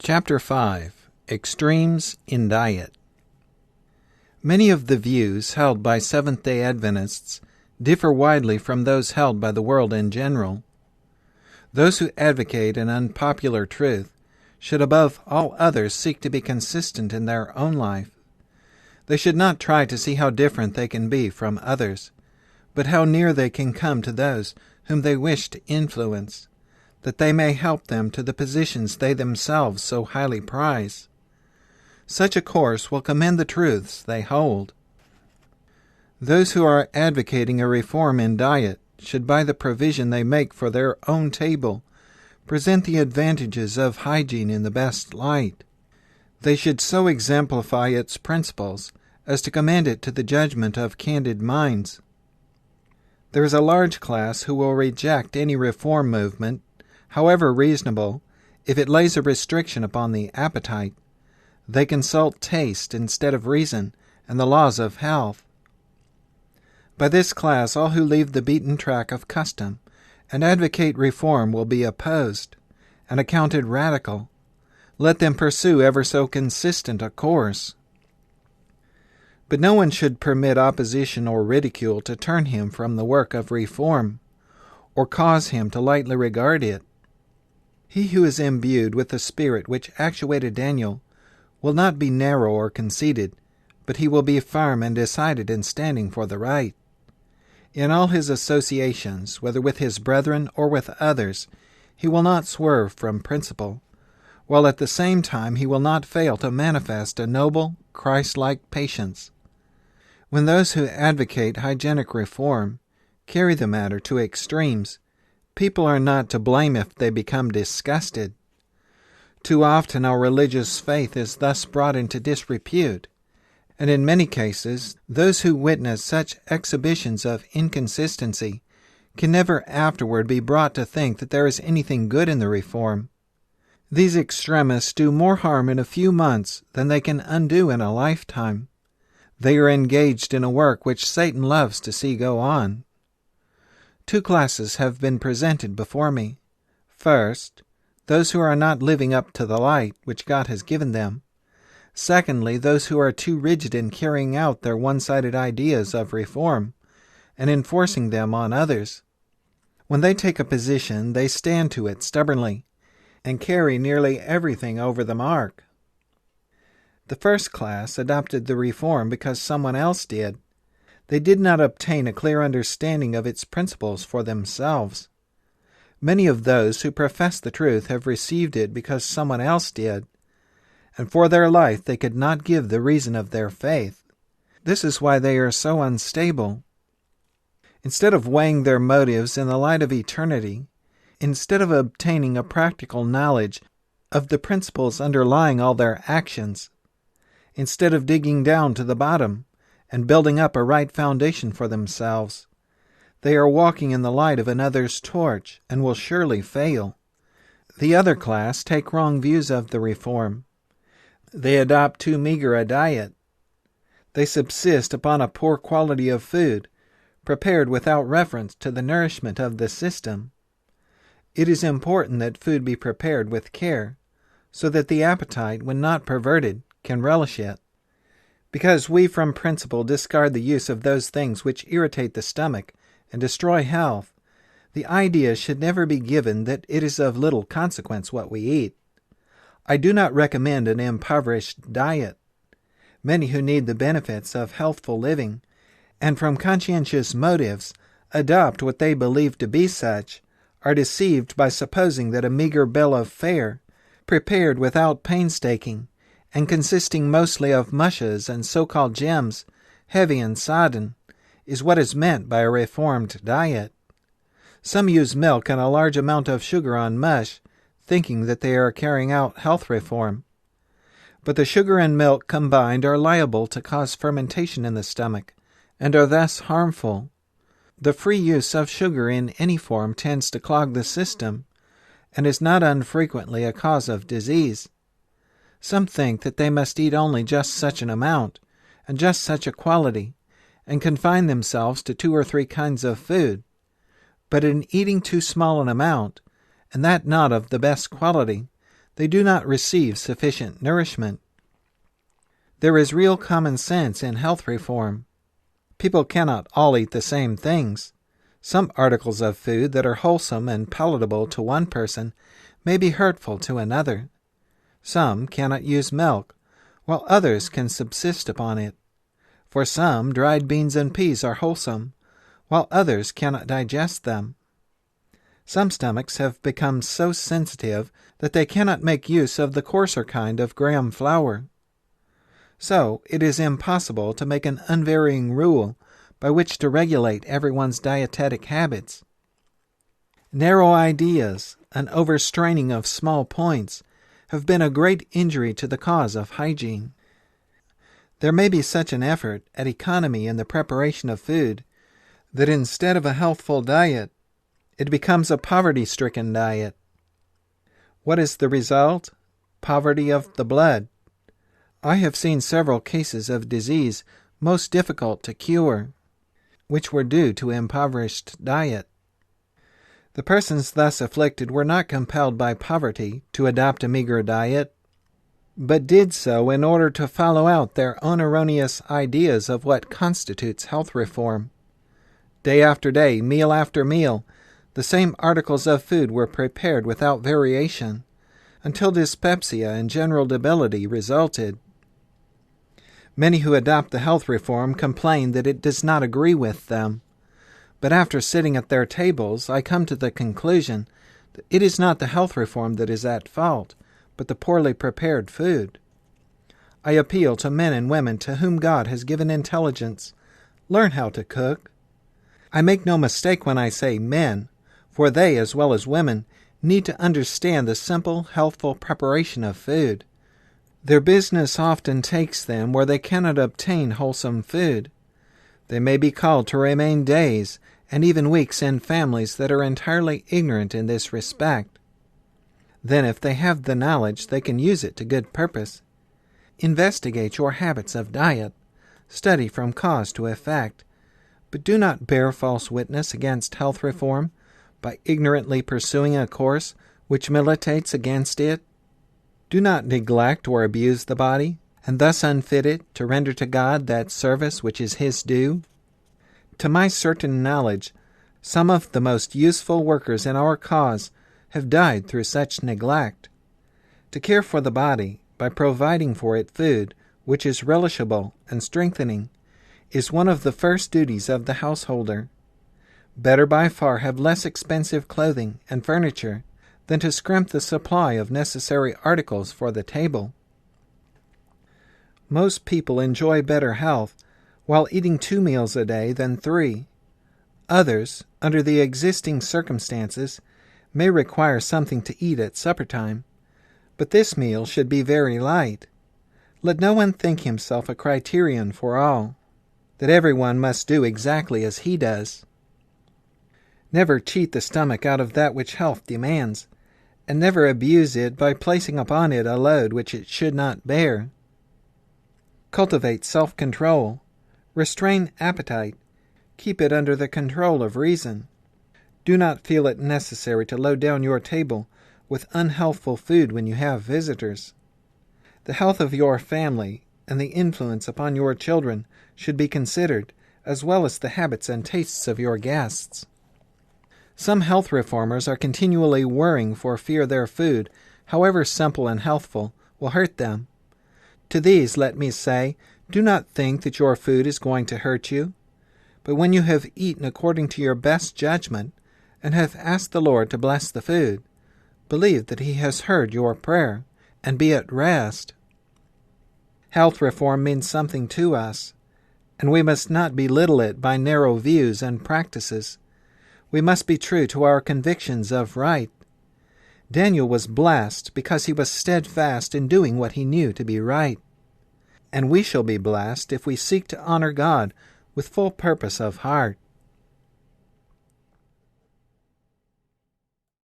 Chapter 5. Extremes in Diet. Many of the views held by Seventh-day Adventists differ widely from those held by the world in general. Those who advocate an unpopular truth should above all others seek to be consistent in their own life. They should not try to see how different they can be from others, but how near they can come to those whom they wish to influence, that they may help them to the positions they themselves so highly prize. Such a course will commend the truths they hold. Those who are advocating a reform in diet should, by the provision they make for their own table, present the advantages of hygiene in the best light. They should so exemplify its principles as to commend it to the judgment of candid minds. There is a large class who will reject any reform movement, however reasonable, if it lays a restriction upon the appetite. They consult taste instead of reason and the laws of health. By this class all who leave the beaten track of custom and advocate reform will be opposed and accounted radical. Let them pursue ever so consistent a course. But no one should permit opposition or ridicule to turn him from the work of reform, or cause him to lightly regard it. He who is imbued with the spirit which actuated Daniel will not be narrow or conceited, but he will be firm and decided in standing for the right. In all his associations, whether with his brethren or with others, he will not swerve from principle, while at the same time he will not fail to manifest a noble, Christ-like patience. When those who advocate hygienic reform carry the matter to extremes, people are not to blame if they become disgusted. Too often our religious faith is thus brought into disrepute, and in many cases those who witness such exhibitions of inconsistency can never afterward be brought to think that there is anything good in the reform. These extremists do more harm in a few months than they can undo in a lifetime. They are engaged in a work which Satan loves to see go on. Two classes have been presented before me. First, those who are not living up to the light which God has given them. Secondly, those who are too rigid in carrying out their one-sided ideas of reform and enforcing them on others. When they take a position, they stand to it stubbornly and carry nearly everything over the mark. The first class adopted the reform because someone else did. They did not obtain a clear understanding of its principles for themselves. Many of those who profess the truth have received it because someone else did, and for their life they could not give the reason of their faith. This is why they are so unstable. Instead of weighing their motives in the light of eternity, instead of obtaining a practical knowledge of the principles underlying all their actions, instead of digging down to the bottom and building up a right foundation for themselves, they are walking in the light of another's torch and will surely fail. The other class take wrong views of the reform. They adopt too meager a diet. They subsist upon a poor quality of food, prepared without reference to the nourishment of the system. It is important that food be prepared with care, so that the appetite, when not perverted, can relish it. Because we from principle discard the use of those things which irritate the stomach and destroy health, the idea should never be given that it is of little consequence what we eat. I do not recommend an impoverished diet. Many who need the benefits of healthful living, and from conscientious motives adopt what they believe to be such, are deceived by supposing that a meager bill of fare, prepared without painstaking, and consisting mostly of mushes and so-called gems, heavy and sodden, is what is meant by a reformed diet. Some use milk and a large amount of sugar on mush, thinking that they are carrying out health reform. But the sugar and milk combined are liable to cause fermentation in the stomach, and are thus harmful. The free use of sugar in any form tends to clog the system, and is not unfrequently a cause of disease. Some think that they must eat only just such an amount, and just such a quality, and confine themselves to 2 or 3 kinds of food. But in eating too small an amount, and that not of the best quality, they do not receive sufficient nourishment. There is real common sense in health reform. People cannot all eat the same things. Some articles of food that are wholesome and palatable to one person may be hurtful to another. Some cannot use milk, while others can subsist upon it. For some, dried beans and peas are wholesome, while others cannot digest them. Some stomachs have become so sensitive that they cannot make use of the coarser kind of graham flour. So it is impossible to make an unvarying rule by which to regulate everyone's dietetic habits. Narrow ideas and overstraining of small points have been a great injury to the cause of hygiene. There may be such an effort at economy in the preparation of food that instead of a healthful diet, it becomes a poverty-stricken diet. What is the result? Poverty of the blood. I have seen several cases of disease most difficult to cure, which were due to impoverished diet. The persons thus afflicted were not compelled by poverty to adopt a meager diet, but did so in order to follow out their own erroneous ideas of what constitutes health reform. Day after day, meal after meal, the same articles of food were prepared without variation, until dyspepsia and general debility resulted. Many who adopt the health reform complain that it does not agree with them, but after sitting at their tables, I come to the conclusion that it is not the health reform that is at fault, but the poorly prepared food. I appeal to men and women to whom God has given intelligence. Learn how to cook. I make no mistake when I say men, for they, as well as women, need to understand the simple, healthful preparation of food. Their business often takes them where they cannot obtain wholesome food. They may be called to remain days and even weeks in families that are entirely ignorant in this respect. Then, if they have the knowledge, they can use it to good purpose. Investigate your habits of diet. Study from cause to effect. But do not bear false witness against health reform by ignorantly pursuing a course which militates against it. Do not neglect or abuse the body, and thus unfit it to render to God that service which is His due. To my certain knowledge, some of the most useful workers in our cause have died through such neglect. To care for the body, by providing for it food which is relishable and strengthening, is one of the first duties of the householder. Better by far have less expensive clothing and furniture than to scrimp the supply of necessary articles for the table. Most people enjoy better health while eating 2 meals a day than 3. Others, under the existing circumstances, may require something to eat at supper time, but this meal should be very light. Let no one think himself a criterion for all, that everyone must do exactly as he does. Never cheat the stomach out of that which health demands, and never abuse it by placing upon it a load which it should not bear. Cultivate self-control. Restrain appetite. Keep it under the control of reason. Do not feel it necessary to load down your table with unhealthful food when you have visitors. The health of your family and the influence upon your children should be considered, as well as the habits and tastes of your guests. Some health reformers are continually worrying for fear their food, however simple and healthful, will hurt them. To these let me say, do not think that your food is going to hurt you, but when you have eaten according to your best judgment and have asked the Lord to bless the food, believe that He has heard your prayer, and be at rest. Health reform means something to us, and we must not belittle it by narrow views and practices. We must be true to our convictions of right. Daniel was blessed because he was steadfast in doing what he knew to be right. And we shall be blessed if we seek to honor God with full purpose of heart.